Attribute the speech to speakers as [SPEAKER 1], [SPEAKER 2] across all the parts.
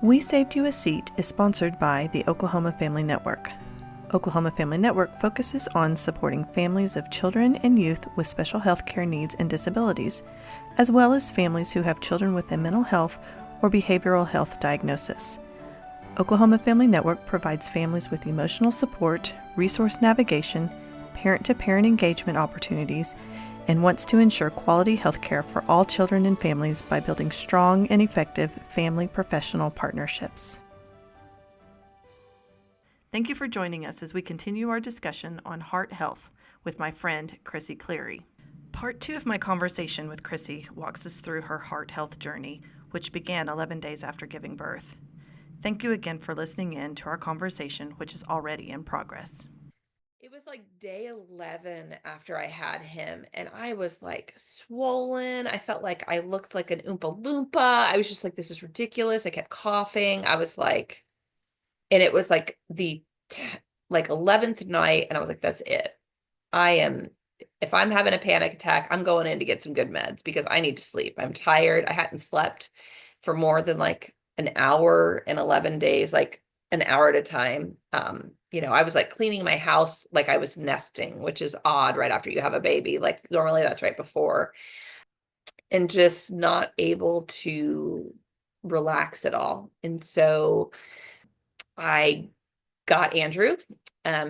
[SPEAKER 1] We Saved You a Seat is sponsored by the Oklahoma Family Network. Oklahoma Family Network focuses on supporting families of children and youth with special health care needs and disabilities, as well as families who have children with a mental health or behavioral health diagnosis. Oklahoma Family Network provides families with emotional support, resource navigation, parent-to-parent engagement opportunities, and wants to ensure quality health care for all children and families by building strong and effective family-professional partnerships. Thank you for joining us as we continue our discussion on heart health with my friend Chrissy Cleary. Part 2 of my conversation with Chrissy walks us through her heart health journey, which began 11 days after giving birth. Thank you again for listening in to our conversation, which is already in progress.
[SPEAKER 2] It was like day 11 after I had him, and I was like swollen. I felt like I looked like an Oompa Loompa. I was just like, this is ridiculous. I kept coughing. I was like, and it was like like 11th night, and I was like, that's it. If I'm having a panic attack, I'm going in to get some good meds because I need to sleep. I'm tired. I hadn't slept for more than like an hour in 11 days, like an hour at a time. I was like cleaning my house like I was nesting, which is odd right after you have a baby. Like normally that's right before, and just not able to relax at all. And so I got Andrew.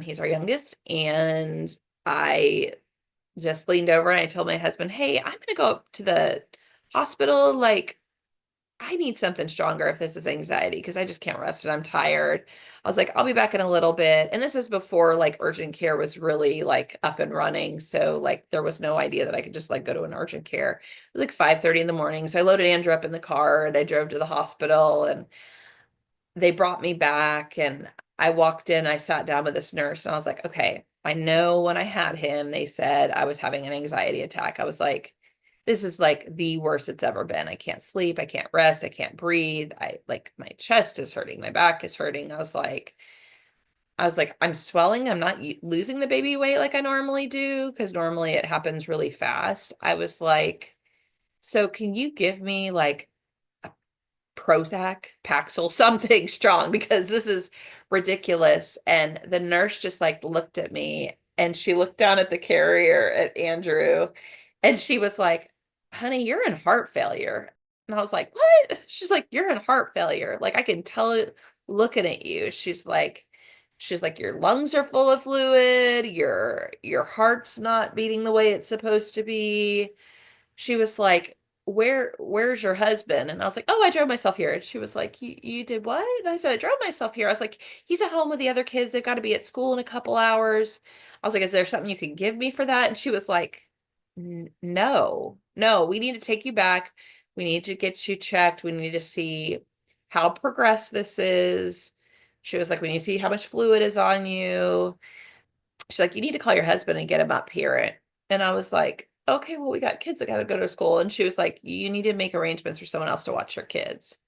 [SPEAKER 2] He's our youngest, and I just leaned over and I told my husband, hey, I'm gonna go up to the hospital. Like, I need something stronger if this is anxiety because I just can't rest and I'm tired. I was like, I'll be back in a little bit. And this is before like urgent care was really like up and running. So like there was no idea that I could just like go to an urgent care. It was like 5:30 in the morning. So I loaded Andrew up in the car and I drove to the hospital, and they brought me back, and I walked in, I sat down with this nurse, and I was like, okay, I know when I had him, they said I was having an anxiety attack. I was like, this is like the worst it's ever been. I can't sleep. I can't rest. I can't breathe. I like my chest is hurting. My back is hurting. I was like, I'm swelling. I'm not losing the baby weight like I normally do because normally it happens really fast. I was like, so can you give me like Prozac, Paxil, something strong because this is ridiculous. And the nurse just like looked at me, and she looked down at the carrier at Andrew, and she was like, honey, you're in heart failure. And I was like, what? She's like, you're in heart failure. Like I can tell it looking at you. She's like, your lungs are full of fluid, your heart's not beating the way it's supposed to be. She was like, where's your husband? And I was like, oh, I drove myself here. And she was like, you did what? And I said, I drove myself here. I was like, he's at home with the other kids. They've got to be at school in a couple hours. I was like, is there something you can give me for that? And she was like, no, we need to take you back. We need to get you checked. We need to see how progressed this is. She was like, we need to see how much fluid is on you. She's like, you need to call your husband and get him up here. And I was like, okay, well, we got kids that got to go to school. And she was like, you need to make arrangements for someone else to watch your kids.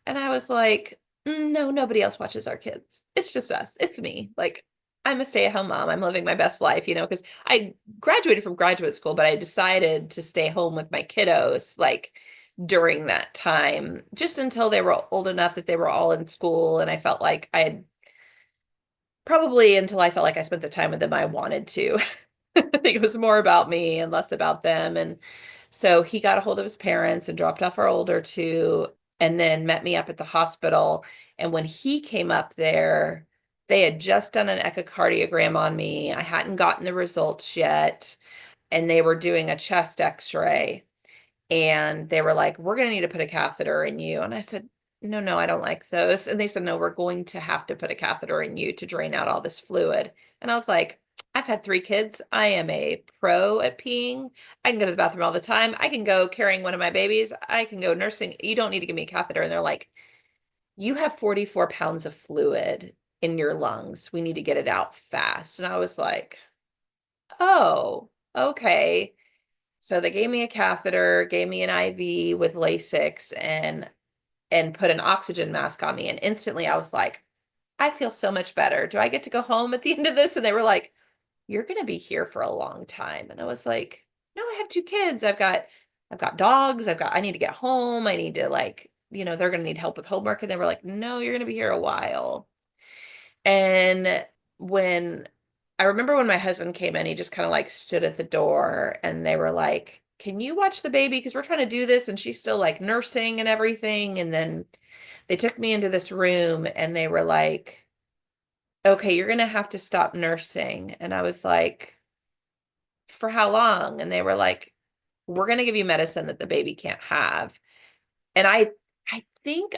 [SPEAKER 2] And I was like, no, nobody else watches our kids. It's just us. It's me. Like, I'm a stay-at-home mom. I'm living my best life, because I graduated from graduate school, but I decided to stay home with my kiddos, like during that time, just until they were old enough that they were all in school. And I felt like I had probably until I felt like I spent the time with them I wanted to. I think it was more about me and less about them. And so he got a hold of his parents and dropped off our older two, and then met me up at the hospital. And when he came up there, they had just done an echocardiogram on me. I hadn't gotten the results yet, and they were doing a chest x-ray. And they were like, we're going to need to put a catheter in you. And I said, no, no, I don't like those. And they said, no, we're going to have to put a catheter in you to drain out all this fluid. And I was like, I've had 3 kids. I am a pro at peeing. I can go to the bathroom all the time. I can go carrying one of my babies. I can go nursing. You don't need to give me a catheter. And they're like, you have 44 pounds of fluid in your lungs. We need to get it out fast. And I was like, oh, okay. So they gave me a catheter, gave me an IV with Lasix, and put an oxygen mask on me. And instantly I was like, I feel so much better. Do I get to go home at the end of this? And they were like, you're going to be here for a long time. And I was like, no, I have 2 kids. I've got dogs. I need to get home. I need to like they're going to need help with homework. And they were like, no, you're going to be here a while. And when I remember when my husband came in, he just kind of like stood at the door and they were like, can you watch the baby? Because we're trying to do this and she's still like nursing and everything. And then they took me into this room and they were like, okay, you're going to have to stop nursing. And I was like, for how long? And they were like, we're going to give you medicine that the baby can't have. And I think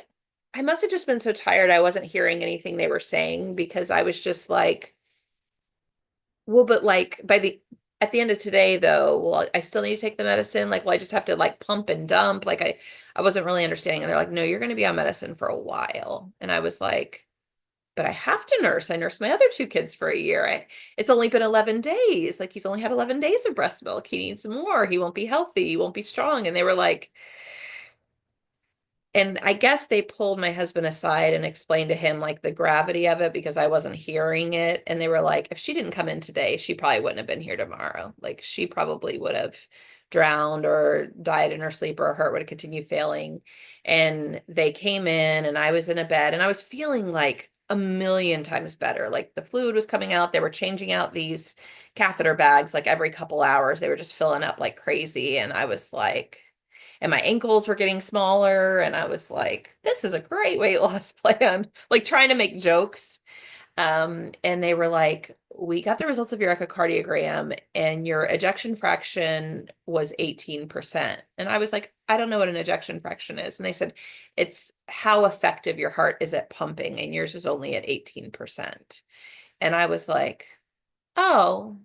[SPEAKER 2] I must have just been so tired I wasn't hearing anything they were saying because I was just like, well, but like at the end of today though, well, I still need to take the medicine. Like, well, I just have to like pump and dump. Like I wasn't really understanding. And they're like, no, you're going to be on medicine for a while. And I was like, but I have to nurse. I nursed my other two kids for a year. It's only been 11 days. Like he's only had 11 days of breast milk. He needs more. He won't be healthy. He won't be strong. And they were like, and I guess they pulled my husband aside and explained to him like the gravity of it because I wasn't hearing it. And they were like, if she didn't come in today, she probably wouldn't have been here tomorrow. Like she probably would have drowned or died in her sleep or her heart would have continued failing. And they came in and I was in a bed and I was feeling like a million times better. Like the fluid was coming out. They were changing out these catheter bags like every couple hours. They were just filling up like crazy. And I was like, and my ankles were getting smaller and I was like, this is a great weight loss plan, like trying to make jokes. And they were like, we got the results of your echocardiogram and your ejection fraction was 18%. And I was like, I don't know what an ejection fraction is. And they said, it's how effective your heart is at pumping and yours is only at 18%. And I was like, oh,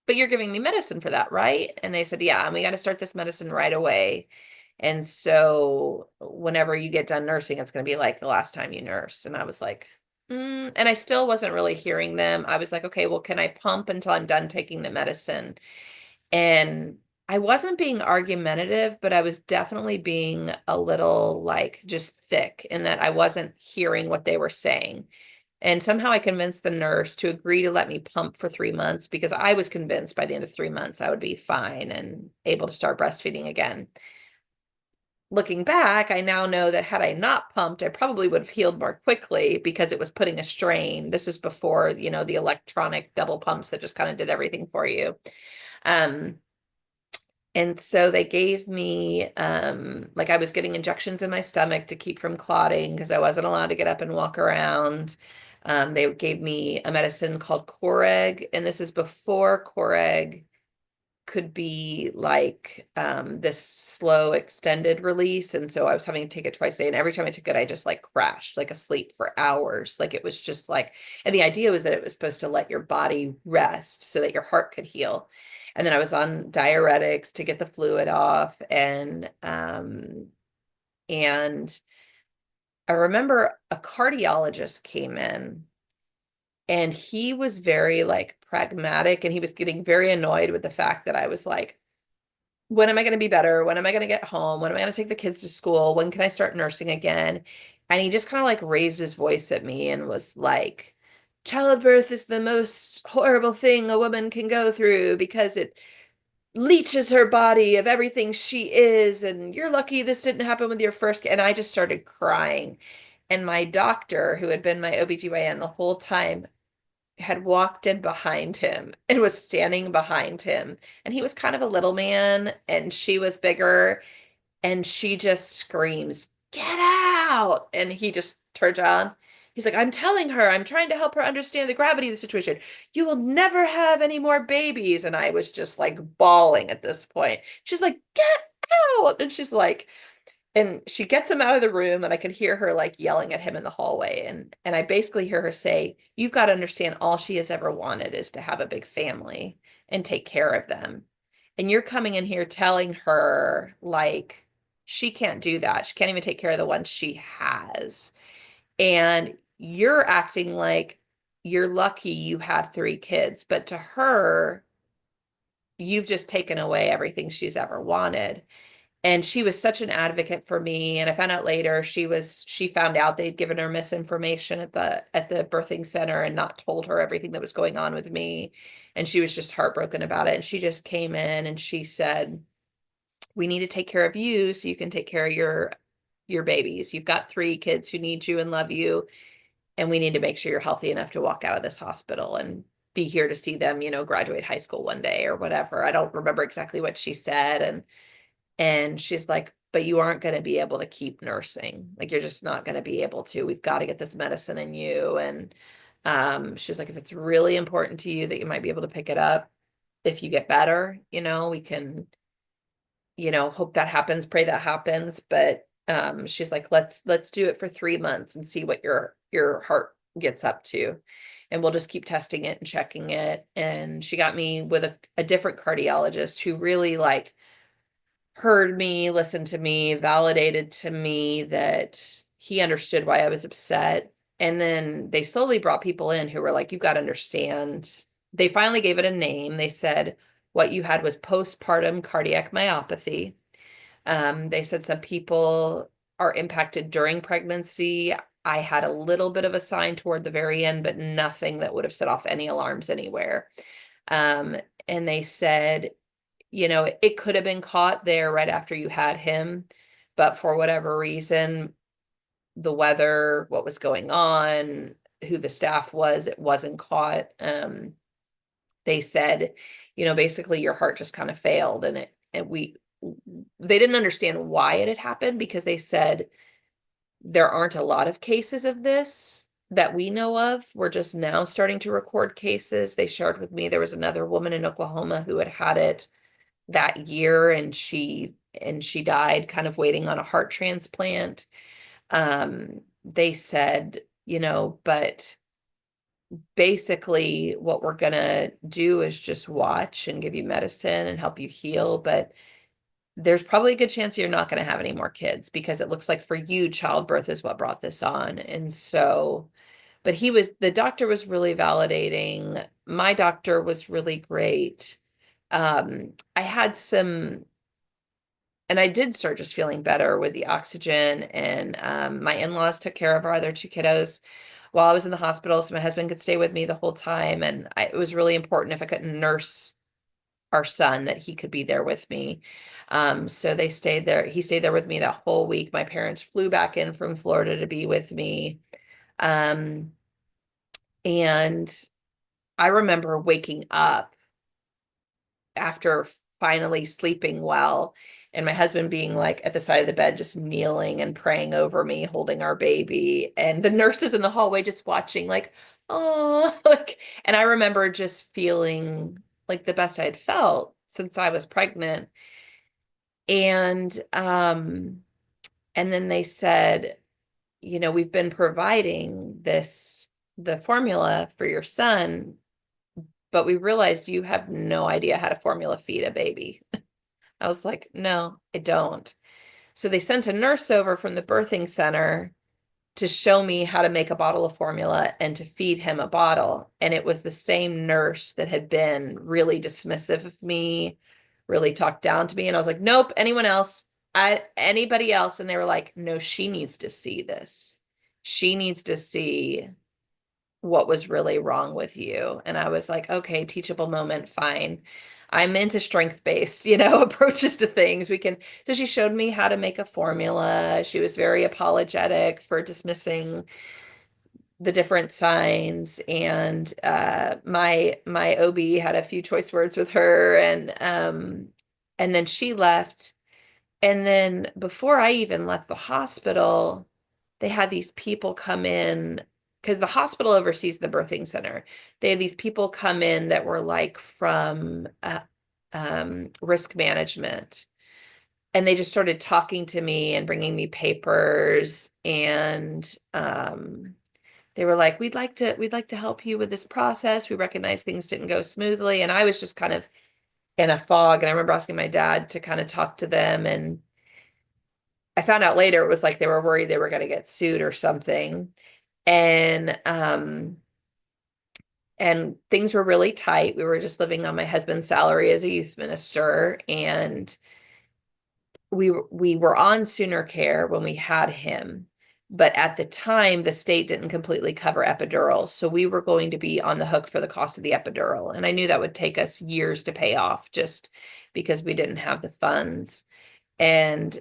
[SPEAKER 2] but you're giving me medicine for that, right? And they said, yeah, and we got to start this medicine right away. And so whenever you get done nursing, it's going to be like the last time you nurse. And I was like, and I still wasn't really hearing them. I was like, okay, well, can I pump until I'm done taking the medicine? And I wasn't being argumentative, but I was definitely being a little like just thick in that I wasn't hearing what they were saying. And somehow I convinced the nurse to agree to let me pump for 3 months because I was convinced by the end of 3 months I would be fine and able to start breastfeeding again. Looking back, I now know that had I not pumped, I probably would have healed more quickly because it was putting a strain. This is before, the electronic double pumps that just kind of did everything for you. Um, and so they gave me, like I was getting injections in my stomach to keep from clotting because I wasn't allowed to get up and walk around. They gave me a medicine called Coreg, and this is before Coreg could be like this slow extended release. And so I was having to take it twice a day. And every time I took it, I just like crashed, like asleep for hours. Like it was just like, and the idea was that it was supposed to let your body rest so that your heart could heal. And then I was on diuretics to get the fluid off. And I remember a cardiologist came in and he was very like pragmatic and he was getting very annoyed with the fact that I was like, when am I going to be better? When am I going to get home? When am I going to take the kids to school? When can I start nursing again? And he just kind of like raised his voice at me and was like, childbirth is the most horrible thing a woman can go through because it leaches her body of everything she is. And you're lucky this didn't happen with your first kid. And I just started crying. And my doctor, who had been my OBGYN the whole time, had walked in behind him and was standing behind him. And he was kind of a little man and she was bigger. And she just screams, get out. And he just turns on. He's like, I'm telling her, I'm trying to help her understand the gravity of the situation. You will never have any more babies. And I was just like bawling at this point. She's like, get out. And she's like, and she gets him out of the room and I could hear her like yelling at him in the hallway. And I basically hear her say, you've got to understand all she has ever wanted is to have a big family and take care of them. And you're coming in here telling her like she can't do that. She can't even take care of the ones she has. And you're acting like you're lucky you had 3 kids, but to her, you've just taken away everything she's ever wanted. And she was such an advocate for me. And I found out later she found out they'd given her misinformation at the birthing center and not told her everything that was going on with me. And she was just heartbroken about it. And she just came in and she said, we need to take care of you so you can take care of your babies. You've got 3 kids who need you and love you, and we need to make sure you're healthy enough to walk out of this hospital and be here to see them, graduate high school one day or whatever. I don't remember exactly what she said. And she's like, but you aren't going to be able to keep nursing. Like, you're just not going to be able to. We've got to get this medicine in you. And she was like, if it's really important to you that you might be able to pick it up if you get better, we can, hope that happens, pray that happens. But she's like, let's do it for 3 months and see what your heart gets up to. And we'll just keep testing it and checking it. And she got me with a different cardiologist who really like heard me, listened to me, validated to me that he understood why I was upset. And then they slowly brought people in who were like, you got to understand. They finally gave it a name. They said what you had was postpartum cardiac myopathy. They said some people are impacted during pregnancy. I had a little bit of a sign toward the very end, but nothing that would have set off any alarms anywhere. And they said, it could have been caught there right after you had him, but for whatever reason, the weather, what was going on, who the staff was, it wasn't caught. They said, basically your heart just kind of failed, and they didn't understand why it had happened, because they said there aren't a lot of cases of this that we know of. We're just now starting to record cases. They shared with me there was another woman in Oklahoma who had it that year, and she died kind of waiting on a heart transplant. They said, but basically what we're gonna do is just watch and give you medicine and help you heal, but there's probably a good chance you're not going to have any more kids, because it looks like for you, childbirth is what brought this on. And so, but the doctor was really validating. My doctor was really great. I had and I did start just feeling better with the oxygen, and my in-laws took care of our other 2 kiddos while I was in the hospital, so my husband could stay with me the whole time. And it was really important, if I couldn't nurse our son, that he could be there with me. So he stayed there with me that whole week. My parents flew back in from Florida to be with me. And I remember waking up after finally sleeping well, and my husband being like at the side of the bed, just kneeling and praying over me, holding our baby, and the nurses in the hallway just watching like, oh, like, and I remember just feeling like the best I had felt since I was pregnant. And then they said, we've been providing the formula for your son, but we realized you have no idea how to formula feed a baby. I was like, no, I don't. So they sent a nurse over from the birthing center to show me how to make a bottle of formula and to feed him a bottle. And it was the same nurse that had been really dismissive of me, really talked down to me. And I was like, nope, anyone else, anybody else. And they were like, no, she needs to see this. She needs to see what was really wrong with you. And I was like, okay, teachable moment, fine. I'm into strength-based, approaches to things. So she showed me how to make a formula. She was very apologetic for dismissing the different signs. And my OB had a few choice words with her, and then she left. And then before I even left the hospital, they had these people come in, because the hospital oversees the birthing center. They had these people come in that were like from risk management. And they just started talking to me and bringing me papers. And they were like, we'd like to help you with this process. We recognize things didn't go smoothly. And I was just kind of in a fog. And I remember asking my dad to kind of talk to them. And I found out later it was like they were worried they were going to get sued or something. And things were really tight. We were just living on my husband's salary as a youth minister, and we were on Sooner Care when we had him. But at the time, the state didn't completely cover epidural. So we were going to be on the hook for the cost of the epidural. And I knew that would take us years to pay off, just because we didn't have the funds. And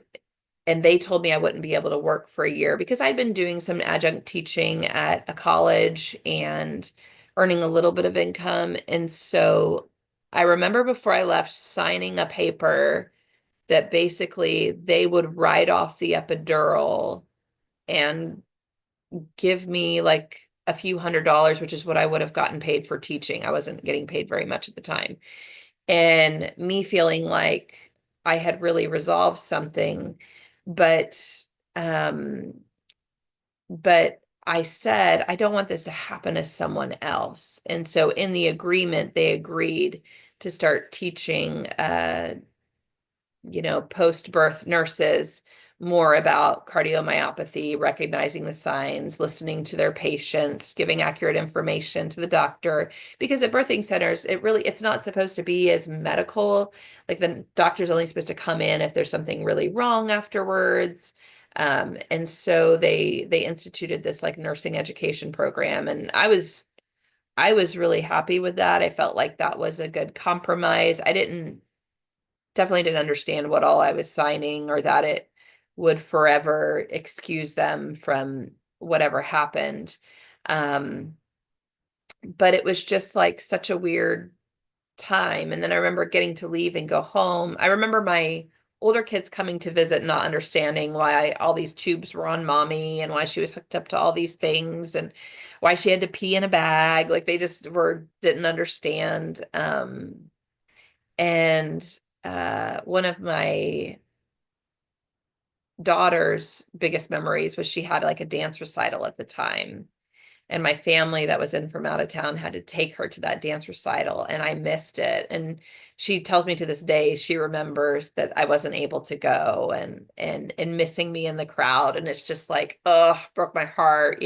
[SPEAKER 2] and they told me I wouldn't be able to work for a year because I'd been doing some adjunct teaching at a college and earning a little bit of income. And so I remember before I left signing a paper that basically they would write off the epidural and give me like a few $100s, which is what I would have gotten paid for teaching. I wasn't getting paid very much at the time. And me feeling like I had really resolved something, but um but I said I don't want this to happen to someone else. And so in the agreement they agreed to start teaching post-birth nurses more about cardiomyopathy, recognizing the signs, listening to their patients, giving accurate information to the doctor. Because at birthing centers, it's not supposed to be as medical. Like the doctor's only supposed to come in if there's something really wrong afterwards. And so they instituted this like nursing education program, and I was really happy with that. I felt like that was a good compromise. I definitely didn't understand what all I was signing, or that it would forever excuse them from whatever happened. Um, but it was just like such a weird time. And then I remember getting to leave and go home. I remember my older kids coming to visit, not understanding why all these tubes were on mommy and why she was hooked up to all these things and why she had to pee in a bag. Like they just didn't understand. And one of my daughter's biggest memories was she had like a dance recital at the time. And my family that was in from out of town had to take her to that dance recital, and I missed it. And she tells me to this day she remembers that I wasn't able to go, and missing me in the crowd. And it's just like, oh, broke my heart.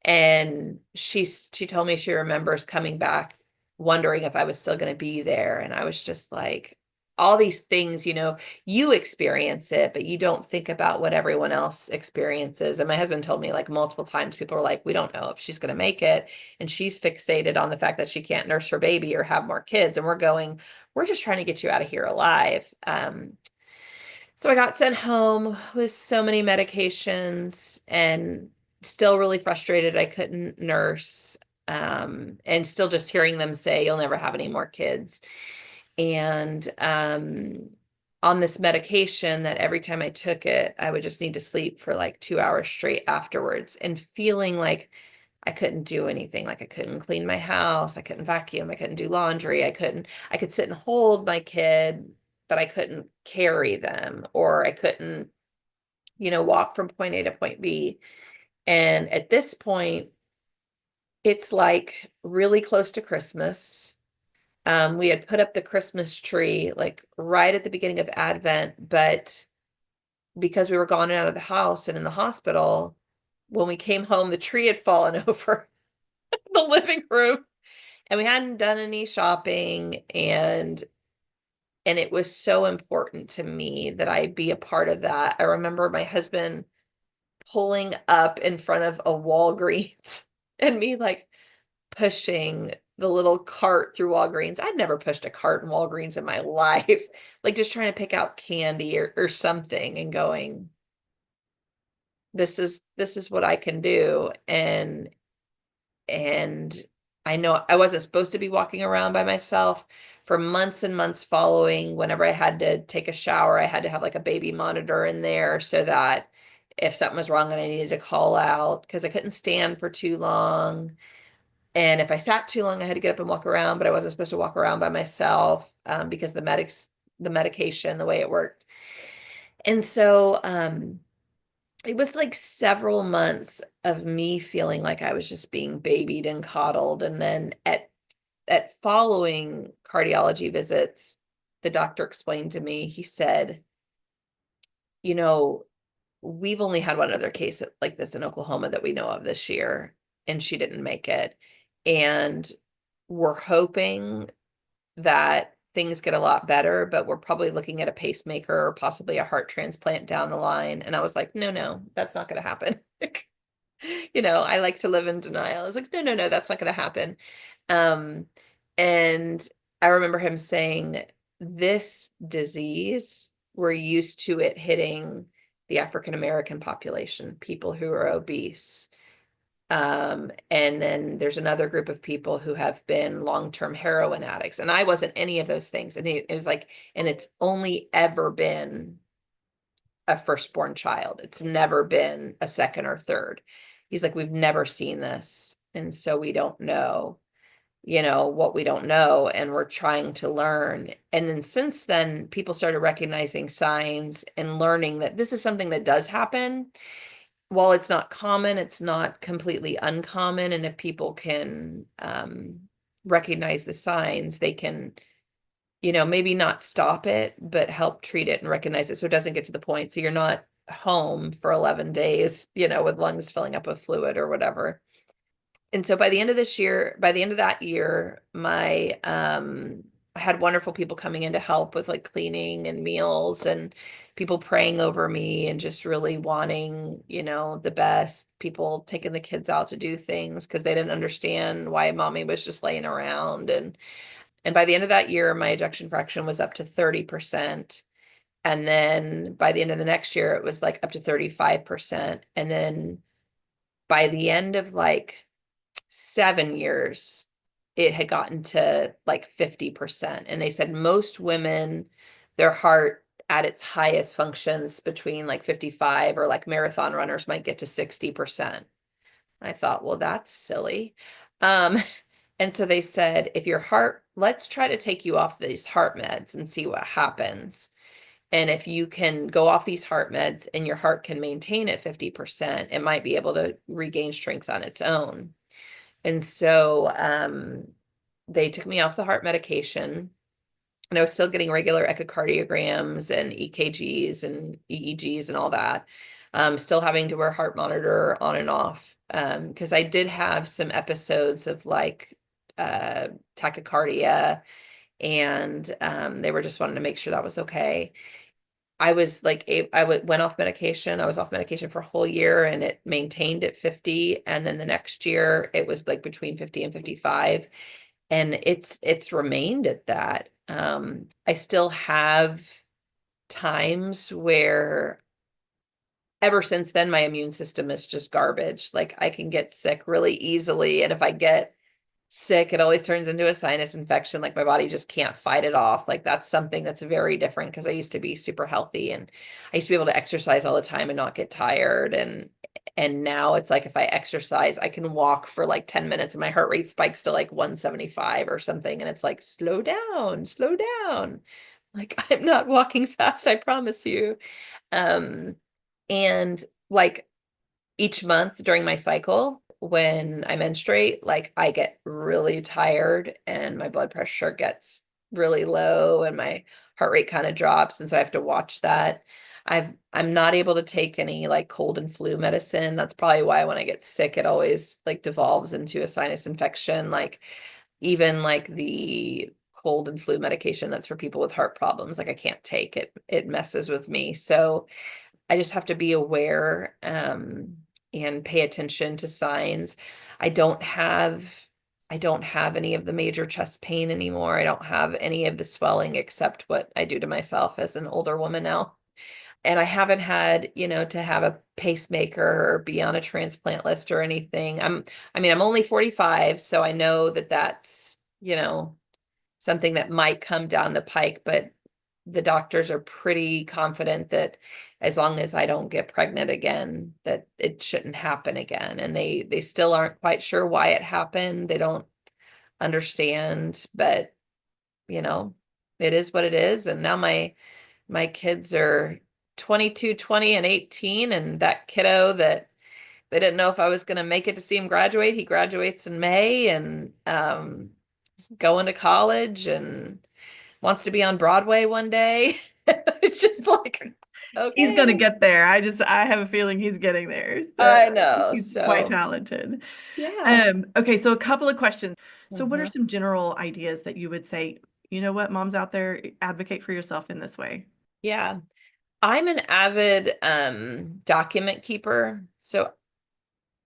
[SPEAKER 2] And she told me she remembers coming back wondering if I was still going to be there. And I was just like, all these things, you experience it, but you don't think about what everyone else experiences. And my husband told me like multiple times, people are like, we don't know if she's going to make it. And she's fixated on the fact that she can't nurse her baby or have more kids. And we're just trying to get you out of here alive. So I got sent home with so many medications and still really frustrated I couldn't nurse. And still just hearing them say, you'll never have any more kids. And on this medication that every time I took it, I would just need to sleep for like 2 hours straight afterwards, and feeling like I couldn't do anything. Like I couldn't clean my house, I couldn't vacuum, I couldn't do laundry, I could sit and hold my kid, but I couldn't carry them, or I couldn't, walk from point A to point B. And at this point, it's like really close to Christmas. We had put up the Christmas tree like right at the beginning of Advent, but because we were gone and out of the house and in the hospital, when we came home, the tree had fallen over the living room, and we hadn't done any shopping, and it was so important to me that I be a part of that. I remember my husband pulling up in front of a Walgreens and me like pushing the little cart through Walgreens. I'd never pushed a cart in Walgreens in my life. Like just trying to pick out candy or something, and going, this is what I can do. And I know I wasn't supposed to be walking around by myself for months and months following. Whenever I had to take a shower, I had to have like a baby monitor in there so that if something was wrong and I needed to call out, because I couldn't stand for too long. And if I sat too long, I had to get up and walk around, but I wasn't supposed to walk around by myself, because the medication, the way it worked. And so it was like several months of me feeling like I was just being babied and coddled. And then at following cardiology visits, the doctor explained to me, he said, you know, we've only had one other case like this in Oklahoma that we know of this year, and she didn't make it. And we're hoping that things get a lot better, but we're probably looking at a pacemaker or possibly a heart transplant down the line. And I was like, no, that's not going to happen. I like to live in denial. I was like, no, that's not going to happen. Um, and I remember him saying, this disease, we're used to it hitting the African American population, people who are obese. And then there's another group of people who have been long-term heroin addicts. And I wasn't any of those things. And it was like, and it's only ever been a firstborn child. It's never been a second or third. He's like, we've never seen this. And so we don't know, what we don't know. And we're trying to learn. And then since then, people started recognizing signs and learning that this is something that does happen. While it's not common, it's not completely uncommon. And if people can recognize the signs, they can, maybe not stop it, but help treat it and recognize it so it doesn't get to the point. So you're not home for 11 days, with lungs filling up with fluid or whatever. And so by the end of that year, I had wonderful people coming in to help with like cleaning and meals and people praying over me and just really wanting, the best. People taking the kids out to do things because they didn't understand why mommy was just laying around. And by the end of that year, my ejection fraction was up to 30%. And then by the end of the next year, it was like up to 35%. And then by the end of like 7 years, it had gotten to like 50%. And they said most women, their heart at its highest functions between like 55, or like marathon runners might get to 60%. I thought, well, that's silly. Um, and so they said, let's try to take you off these heart meds and see what happens. And if you can go off these heart meds and your heart can maintain at 50%, it might be able to regain strength on its own. And so they took me off the heart medication, and I was still getting regular echocardiograms and EKGs and EEGs and all that. Still having to wear heart monitor on and off because I did have some episodes of like tachycardia, and they were just wanting to make sure that was okay. I was like, went off medication. I was off medication for a whole year and it maintained at 50. And then the next year it was like between 50 and 55. And it's remained at that. I still have times where ever since then, my immune system is just garbage. Like I can get sick really easily. And if I get sick, it always turns into a sinus infection. Like my body just can't fight it off. Like that's something that's very different because I used to be super healthy and I used to be able to exercise all the time and not get tired. And now it's like if I exercise, I can walk for like 10 minutes and my heart rate spikes to like 175 or something. And it's like, slow down, slow down. Like I'm not walking fast, I promise you. Um, and like each month during my cycle, when I menstruate, like I get really tired and my blood pressure gets really low and my heart rate kind of drops. And so I have to watch that. I'm not able to take any like cold and flu medicine. That's probably why when I get sick, it always like devolves into a sinus infection. Like even like the cold and flu medication that's for people with heart problems, like I can't take it. It messes with me. So I just have to be aware and pay attention to signs. I don't have I don't have any of the major chest pain anymore. I don't have any of the swelling except what I do to myself as an older woman now. And I haven't had, to have a pacemaker or be on a transplant list or anything. I'm only 45, so I know that that's, something that might come down the pike, but the doctors are pretty confident that as long as I don't get pregnant again, that it shouldn't happen again. And they still aren't quite sure why it happened. They don't understand, but it is what it is. And now my kids are 22, 20, and 18, and that kiddo that they didn't know if I was going to make it to see him graduate, he graduates in May and is going to college and wants to be on Broadway one day. It's just like,
[SPEAKER 1] He's going to
[SPEAKER 2] okay.
[SPEAKER 1] get there. I have a feeling he's getting there. So
[SPEAKER 2] I know.
[SPEAKER 1] he's quite
[SPEAKER 2] So,
[SPEAKER 1] talented.
[SPEAKER 2] yeah.
[SPEAKER 1] Okay, so a couple of questions. So what are
[SPEAKER 2] Mhm.
[SPEAKER 1] some general ideas that you would say, you know what, moms out there, advocate for yourself in this way?
[SPEAKER 2] Yeah. I'm an avid document keeper. So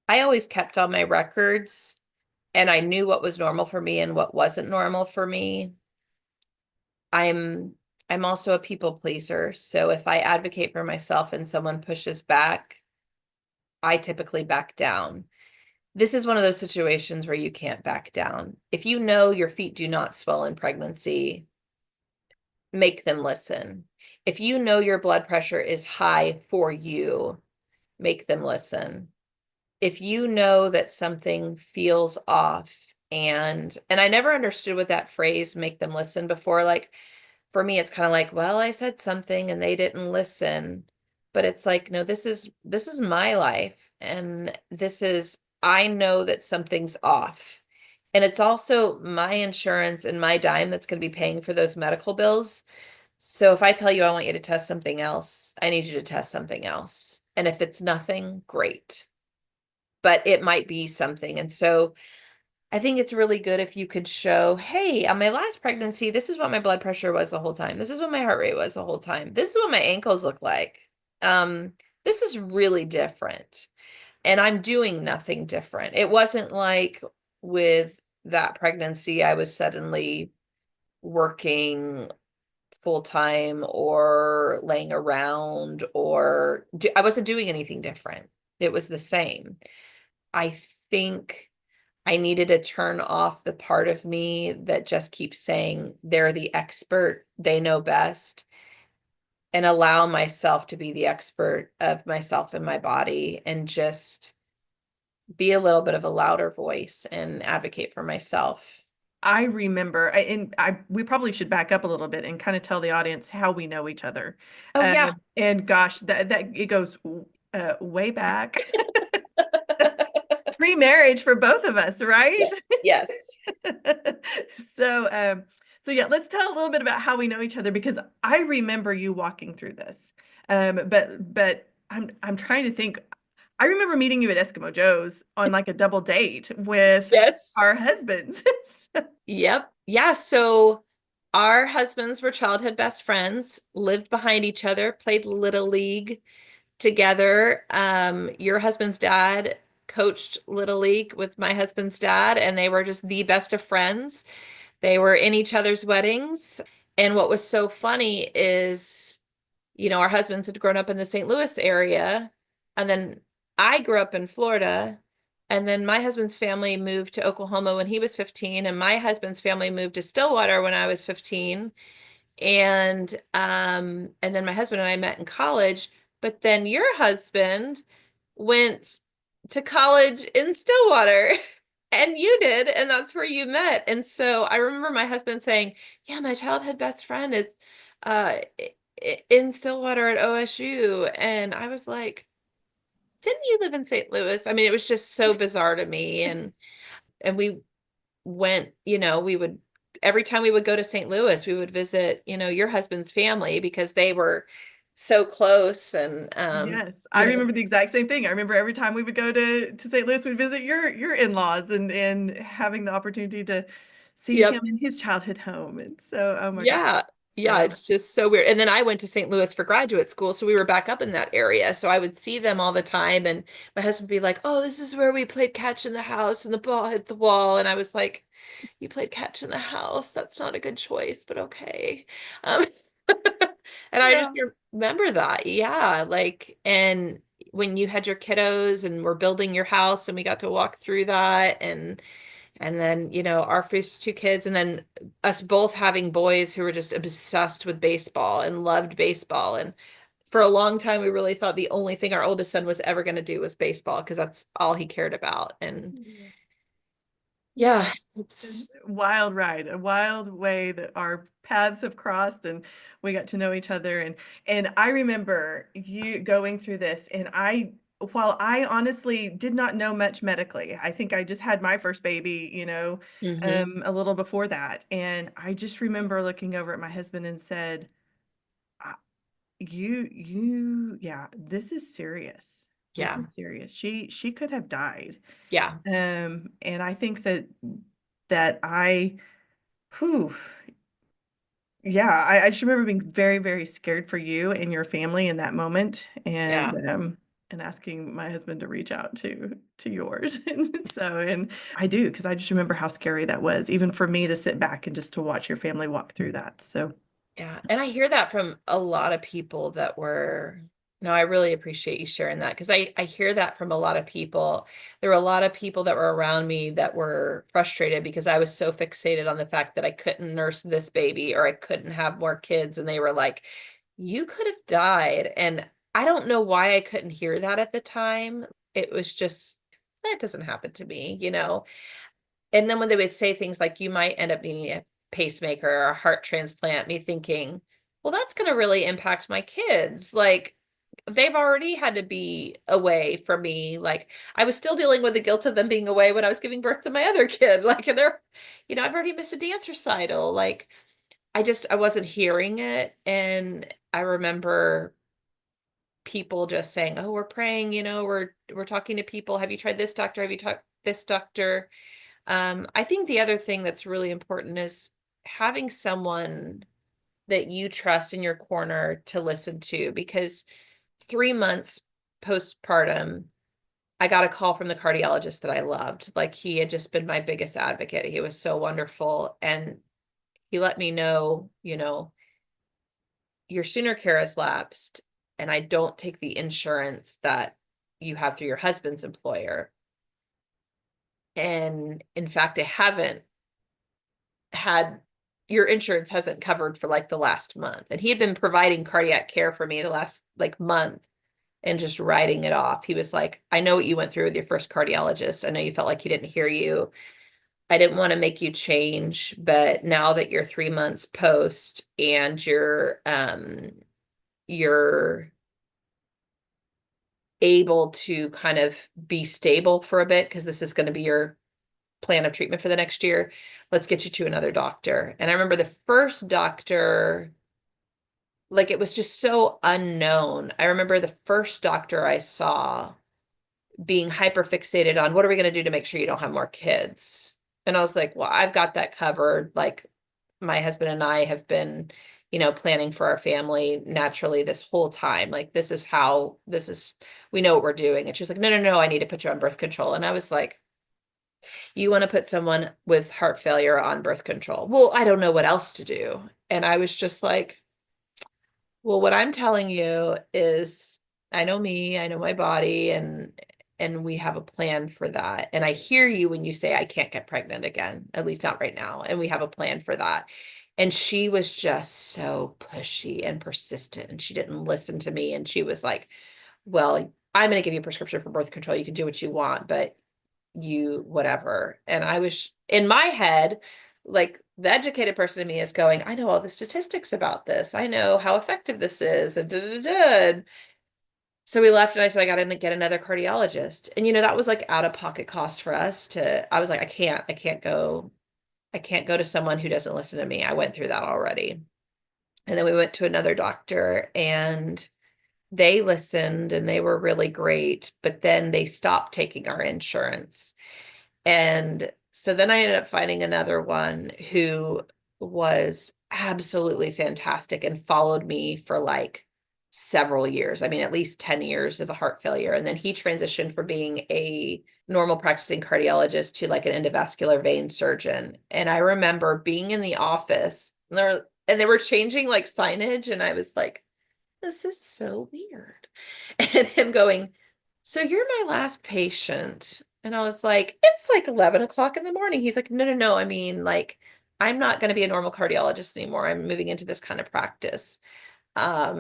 [SPEAKER 2] I always kept all my records and I knew what was normal for me and what wasn't normal for me. I'm I'm also a people pleaser. So if I advocate for myself and someone pushes back, I typically back down. This is one of those situations where you can't back down. If you know your feet do not swell in pregnancy, make them listen. If you know your blood pressure is high for you, make them listen. If you know that something feels off, and I never understood what that phrase make them listen before. Like for me it's kind of like, well, I said something and they didn't listen. But it's like, no, this is my life, and this is, I know that something's off. And it's also my insurance and my dime that's going to be paying for those medical bills. So if I tell you I want you to test something else, I need you to test something else. And if it's nothing, great. But it might be something. And so I think it's really good if you could show, hey, on my last pregnancy, this is what my blood pressure was the whole time. This is what my heart rate was the whole time. This is what my ankles look like. Um, this is really different. And I'm doing nothing different. It wasn't like with that pregnancy, I was suddenly working full time or laying around or I wasn't doing anything different. It was the same. I think I needed to turn off the part of me that just keeps saying they're the expert, they know best, and allow myself to be the expert of myself and my body and just be a little bit of a louder voice and advocate for myself.
[SPEAKER 1] I remember, we probably should back up a little bit and kind of tell the audience how we know each other.
[SPEAKER 2] Oh, yeah.
[SPEAKER 1] And gosh, that it goes way back, pre-marriage for both of us, right?
[SPEAKER 2] Yes. Yes.
[SPEAKER 1] So, so yeah, let's tell a little bit about how we know each other because I remember you walking through this. But I'm trying to think. I remember meeting you at Eskimo Joe's on like a double date with
[SPEAKER 2] Yes.
[SPEAKER 1] our husbands. So-
[SPEAKER 2] Yep. Yeah. So our husbands were childhood best friends, lived behind each other, played Little League together. Your husband's dad coached Little League with my husband's dad, and they were just the best of friends. They were in each other's weddings. And what was so funny is, our husbands had grown up in the St. Louis area, and then I grew up in Florida. And then my husband's family moved to Oklahoma when he was 15, and my husband's family moved to Stillwater when I was 15. And then my husband and I met in college, but then your husband went to college in Stillwater and you did, and that's where you met. And so I remember my husband saying, "Yeah, my childhood best friend is in Stillwater at OSU." And I was like, "Didn't you live in St. Louis?" I mean, it was just so bizarre to me. And we went, we would, every time we would go to St. Louis, we would visit, your husband's family because they were so close. And
[SPEAKER 1] Yes, I
[SPEAKER 2] you know,
[SPEAKER 1] remember the exact same thing. I remember every time we would go to St. Louis, we'd visit your in-laws and having the opportunity to see him
[SPEAKER 2] yep.
[SPEAKER 1] in his childhood home. And so, oh my God.
[SPEAKER 2] Yeah. Yeah,
[SPEAKER 1] So
[SPEAKER 2] it's just so weird. And then I went to St. Louis for graduate school, so we were back up in that area. So I would see them all the time, and my husband would be like, "Oh, this is where we played catch in the house and the ball hit the wall." And I was like, "You played catch in the house. That's not a good choice, but okay." Um, and I just
[SPEAKER 1] yeah.
[SPEAKER 2] remember that. Yeah, like, and when you had your kiddos and were building your house and we got to walk through that, and then, our first two kids, and then us both having boys who were just obsessed with baseball and loved baseball. And for a long time, we really thought the only thing our oldest son was ever going to do was baseball because that's all he cared about. And
[SPEAKER 1] Yeah.
[SPEAKER 2] yeah,
[SPEAKER 1] It's
[SPEAKER 2] it's,
[SPEAKER 1] a wild ride, a wild way that our paths have crossed and we got to know each other. And I remember you going through this and while I honestly did not know much medically, I think I just had my first baby,
[SPEAKER 2] hmm.
[SPEAKER 1] a little before that. And I just remember looking over at my husband and said, "Uh, yeah, this is serious. This
[SPEAKER 2] Yeah,
[SPEAKER 1] is serious. She could have died."
[SPEAKER 2] yeah,
[SPEAKER 1] And I think that whew, yeah, I just remember being very, very scared for you and your family in that moment,
[SPEAKER 2] yeah.
[SPEAKER 1] and asking my husband to reach out to yours. And I do because I just remember how scary that was, even for me to sit back and just to watch your family walk through that. So
[SPEAKER 2] Yeah. And I hear that from a lot of people that were, no, I really appreciate you sharing that because I hear that from a lot of people. There were a lot of people that were around me that were frustrated because I was so fixated on the fact that I couldn't nurse this baby or I couldn't have more kids. And they were like, you could have died. And I don't know why I couldn't hear that at the time. It was just, that doesn't happen to me, you know? And then when they would say things like, you might end up needing a pacemaker or a heart transplant, me thinking, well, that's going to really impact my kids. Like, they've already had to be away from me. Like, I was still dealing with the guilt of them being away when I was giving birth to my other kid. Like, and they're, I've already missed a dance recital. Like, I wasn't hearing it. And I remember people just saying, oh, we're praying, we're talking to people. Have you tried this doctor? Have you talked this doctor? I think the other thing that's really important is having someone that you trust in your corner to listen to, because 3 months postpartum, I got a call from the cardiologist that I loved. Like, he had just been my biggest advocate. He was so wonderful. And he let me know, your sooner care has lapsed, and I don't take the insurance that you have through your husband's employer. And in fact, I haven't had your insurance hasn't covered for like the last month. And he had been providing cardiac care for me the last like month and just writing it off. He was like, I know what you went through with your first cardiologist. I know you felt like he didn't hear you. I didn't want to make you change, but now that you're 3 months post and you're able to kind of be stable for a bit, because this is going to be your plan of treatment for the next year, let's get you to another doctor. And I remember the first doctor, like, it was just so unknown. I remember the first doctor I saw being hyper fixated on, what are we going to do to make sure you don't have more kids? And I was like, well, I've got that covered. Like, my husband and I have been, planning for our family naturally this whole time. Like, we know what we're doing. And she's like, no, no, no, I need to put you on birth control. And I was like, you want to put someone with heart failure on birth control? Well, I don't know what else to do. And I was just like, well, what I'm telling you is, I know me, I know my body, and we have a plan for that. And I hear you when you say I can't get pregnant again, at least not right now. And we have a plan for that. And she was just so pushy and persistent, and she didn't listen to me. And she was like, well, I'm going to give you a prescription for birth control. You can do what you want, but whatever. And I was in my head, like, the educated person in me is going, I know all the statistics about this. I know how effective this is. And da, da, da, da. So we left, and I said, I got to get another cardiologist. And, that was like out of pocket cost for us I was like, I can't go to someone who doesn't listen to me. I went through that already. And then we went to another doctor, and they listened, and they were really great, but then they stopped taking our insurance. And so then I ended up finding another one who was absolutely fantastic and followed me for like several years. I mean, at least 10 years of a heart failure. And then he transitioned from being a normal practicing cardiologist to like an endovascular vein surgeon. And I remember being in the office, and they were changing like signage, and I was like, this is so weird. And him going, so you're my last patient. And I was like, it's like 11 o'clock in the morning. He's like, no, no, no. I mean, like, I'm not going to be a normal cardiologist anymore. I'm moving into this kind of practice.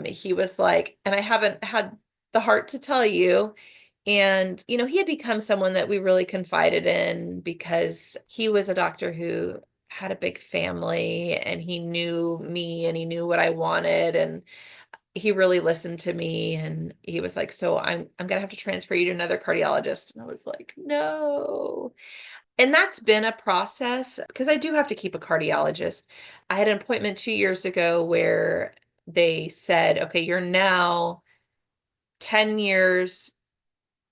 [SPEAKER 2] He was like, and I haven't had the heart to tell you. And, he had become someone that we really confided in because he was a doctor who had a big family, and he knew me, and he knew what I wanted. And he really listened to me, and he was like, so I'm gonna have to transfer you to another cardiologist. And I was like, no. And that's been a process because I do have to keep a cardiologist. I had an appointment 2 years ago where they said, okay, you're now 10 years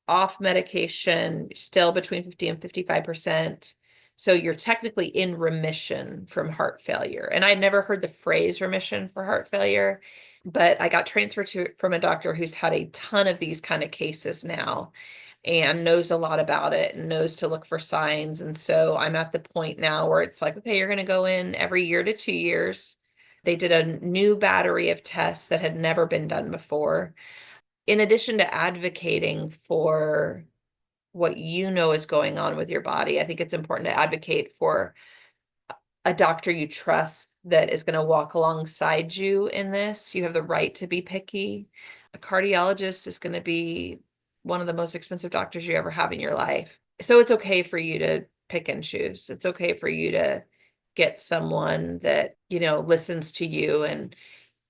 [SPEAKER 2] off medication, still between 50 and 55%. So you're technically in remission from heart failure. And I'd never heard the phrase remission for heart failure, but I got transferred from a doctor who's had a ton of these kind of cases now and knows a lot about it and knows to look for signs. And so I'm at the point now where it's like, okay, you're going to go in every year to 2 years. They did a new battery of tests that had never been done before. In addition to advocating for what you know is going on with your body, I think it's important to advocate for a doctor you trust that is going to walk alongside you in this. You have the right to be picky. A cardiologist is going to be one of the most expensive doctors you ever have in your life. So it's okay for you to pick and choose. It's okay for you to get someone that, listens to you. And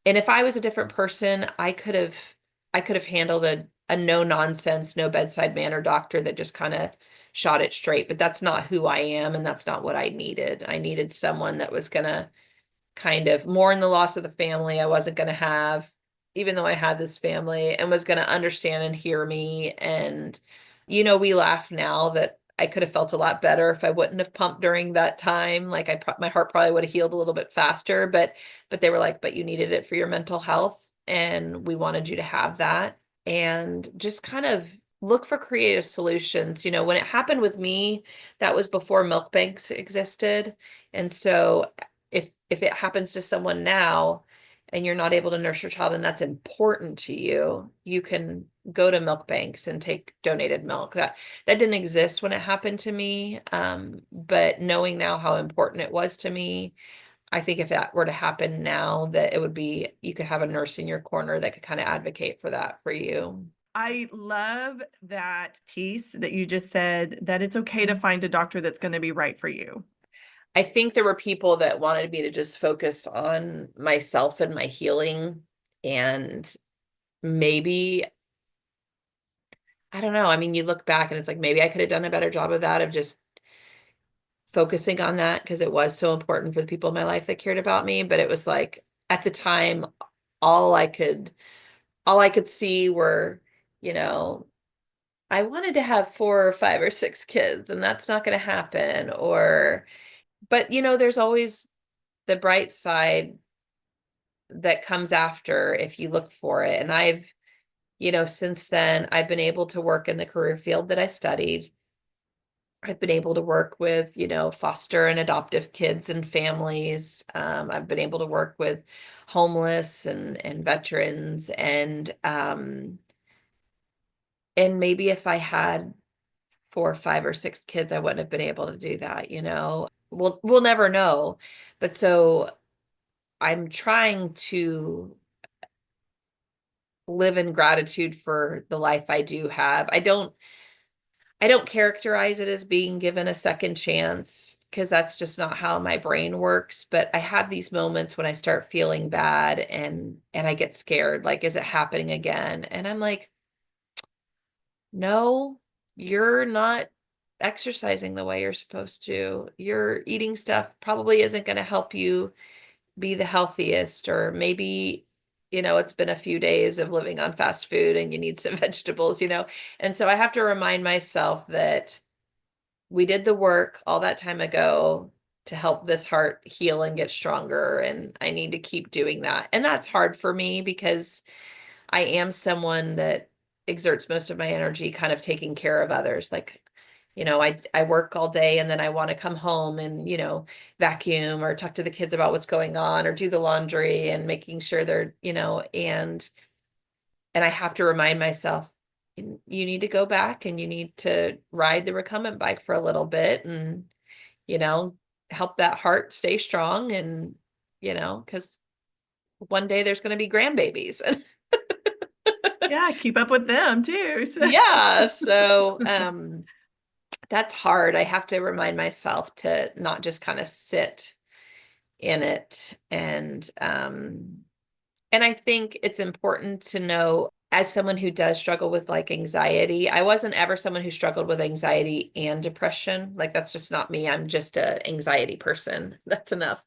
[SPEAKER 2] if I was a different person, I could have handled a no nonsense, no bedside manner doctor that just kind of shot it straight. But that's not who I am, and that's not what I needed. I needed someone that was gonna kind of mourn the loss of the family I wasn't gonna have, even though I had this family, and was gonna understand and hear me. And we laugh now that I could have felt a lot better if I wouldn't have pumped during that time. Like my heart probably would have healed a little bit faster, but they were like, but you needed it for your mental health, and we wanted you to have that. And just kind of look for creative solutions. When it happened with me, that was before milk banks existed. And so if it happens to someone now and you're not able to nurse your child and that's important to you, you can go to milk banks and take donated milk. That didn't exist when it happened to me. But knowing now how important it was to me, I think if that were to happen now, that it would be, you could have a nurse in your corner that could kind of advocate for that for you.
[SPEAKER 1] I love that piece that you just said, that it's okay to find a doctor that's going to be right for you.
[SPEAKER 2] I think there were people that wanted me to just focus on myself and my healing. And maybe, I don't know. I mean, you look back and it's like, maybe I could have done a better job of that, of just focusing on that, because it was so important for the people in my life that cared about me. But it was like, at the time, all I could see were, you know, I wanted to have 4 or 5 or 6 kids, and that's not going to happen. But there's always the bright side that comes after if you look for it. And since then, I've been able to work in the career field that I studied. I've been able to work with, foster and adoptive kids and families. I've been able to work with homeless and veterans. And maybe if I had 4, 5, or 6 kids, I wouldn't have been able to do that. We'll never know. But so I'm trying to live in gratitude for the life I do have. I don't characterize it as being given a second chance, because that's just not how my brain works. But I have these moments when I start feeling bad and I get scared, like, is it happening again? And I'm like, no, you're not exercising the way you're supposed to. Your eating stuff probably isn't going to help you be the healthiest. Or maybe, it's been a few days of living on fast food and you need some vegetables. And so I have to remind myself that we did the work all that time ago to help this heart heal and get stronger. And I need to keep doing that. And that's hard for me, because I am someone that exerts most of my energy kind of taking care of others. Like, I work all day, and then I want to come home and, vacuum or talk to the kids about what's going on, or do the laundry and making sure they're, and I have to remind myself, you need to go back and you need to ride the recumbent bike for a little bit, and, you know, help that heart stay strong. And, because one day there's going to be grandbabies.
[SPEAKER 1] Yeah, keep up with them too.
[SPEAKER 2] Yeah. So, that's hard. I have to remind myself to not just kind of sit in it. And I think it's important to know, as someone who does struggle with like anxiety, I wasn't ever someone who struggled with anxiety and depression. Like, that's just not me. I'm just a anxiety person. That's enough.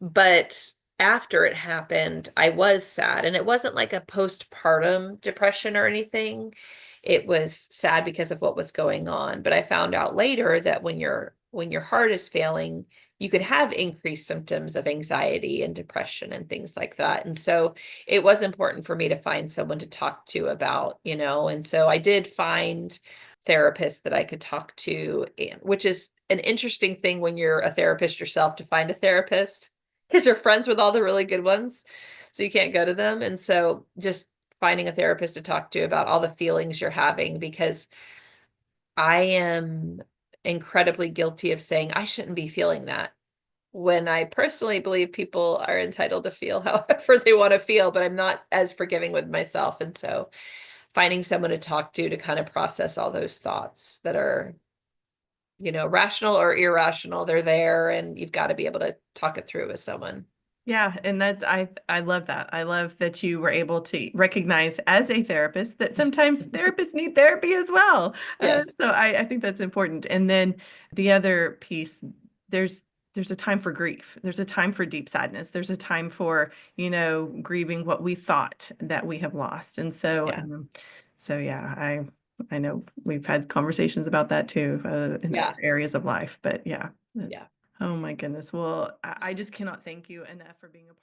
[SPEAKER 2] But after it happened, I was sad, and it wasn't like a postpartum depression or anything. It was sad because of what was going on. But I found out later that when your heart is failing, you could have increased symptoms of anxiety and depression and things like that. And so it was important for me to find someone to talk to about, and so I did find therapists that I could talk to, which is an interesting thing when you're a therapist yourself, to find a therapist. because you're friends with all the really good ones, so you can't go to them. And so just finding a therapist to talk to about all the feelings you're having, because I am incredibly guilty of saying I shouldn't be feeling that, when I personally believe people are entitled to feel however they want to feel, but I'm not as forgiving with myself. And so finding someone to talk to kind of process all those thoughts that are, rational or irrational, they're there, and you've got to be able to talk it through with someone.
[SPEAKER 1] Yeah, and I love that. I love that you were able to recognize as a therapist that sometimes therapists need therapy as well.
[SPEAKER 2] Yes.
[SPEAKER 1] So I think that's important. And then the other piece, there's there's a time for grief. There's a time for deep sadness. There's a time for, grieving what we thought that we have lost. And so
[SPEAKER 2] Yeah.
[SPEAKER 1] so yeah, I know we've had conversations about that too, in other
[SPEAKER 2] Yeah.
[SPEAKER 1] areas of life. But yeah,
[SPEAKER 2] Yeah.
[SPEAKER 1] that's oh my goodness. Well, I just cannot thank you enough for being a part.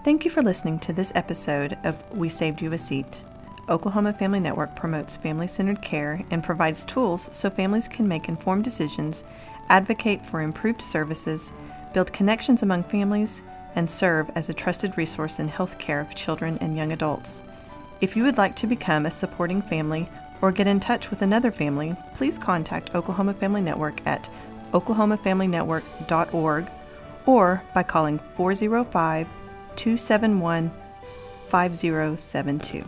[SPEAKER 1] Thank you for listening to this episode of We Saved You a Seat. Oklahoma Family Network promotes family-centered care and provides tools so families can make informed decisions, advocate for improved services, build connections among families, and serve as a trusted resource in health care of children and young adults. If you would like to become a supporting family or get in touch with another family, please contact Oklahoma Family Network at oklahomafamilynetwork.org or by calling 405-271-5072.